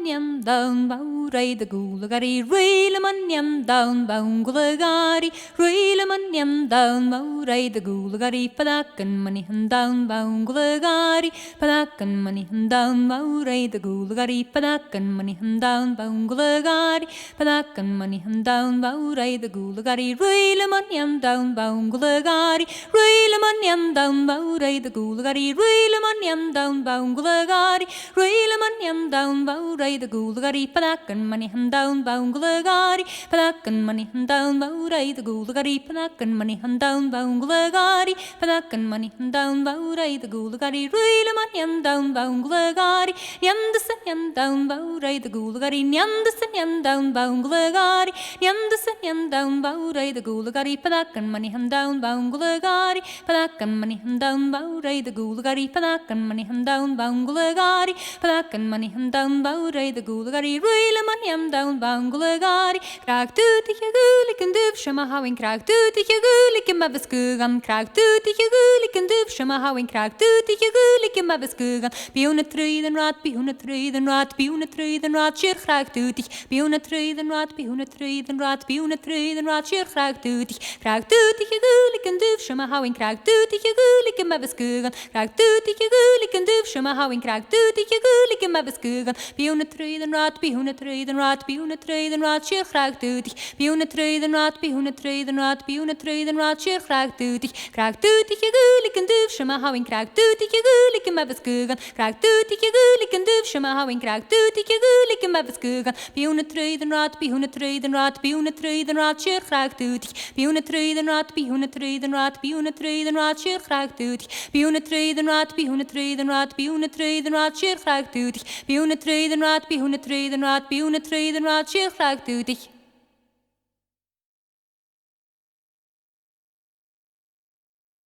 yam down bow ray the gulagari reel man yam down bow gulagari reel man yam down bow ray the gulagari padakan money hand down bow gulagari padakan money hand down bow ray the gulagari padakan money hand down bow gulagari padakan money hand down bow ray the gulagari reel man yam down bow gulagari reel man yam down bow ray the gulagari reel man yam down bow gulagari reel man yam down bow ray the gulagari padakan money hand down bow gulagari padakan money hand down bow ray the gulagari padakan money hand down bow gulagari padakan money hand down bow ray the gulagari reel man yam down bow gulagari yam the sen yam down bow ray the gulagari yam the sen yam down bow gulagari yam the sen yam down bow ray the gulagari padakan money hand down bow gulagari padakan money hand down bow ray the gulagari padakan money hand down bow gulagari padakan money hand down bow ray the gulagari reel man yam down bow gulagari krak tu ti gulik and duf shama hawin krak tu ti gulik in mabskugam krak tu ti gulik and duf shama hawin krak tu ti gulik in mabskugam biuna treden rat biuna treden rat biuna treden rat shir krak tu ti biuna treden rat biuna treden rat biuna treden rat shir krak tu ti gulik and duf shama hawin krak tu ti gulik in mabskugam krak tu ti gulik and duf shama hawin krak tu ti gulik in mabskugam biuna treden rat biuna treden rat biuna treden rat shir krak tu ti biuna treden rat biuna treden rat biuna treden rat shir krak tu ti gulik and duf shama hawin krak tu ti gulik in mabskugam krak tu ti gulik and duf shama hawin krak tu ti gulik in mabskugam biuna treden rat biuna treden rat biuna treden rat shir krak tu ti biuna treden rat biuna treden rat biuna treden rat shir krak tu ti biuna treden rat biuna treden rat biuna treden rat shir krak tu ti biuna treden rat biuna treden rat biuna treden rat shir krak tu ti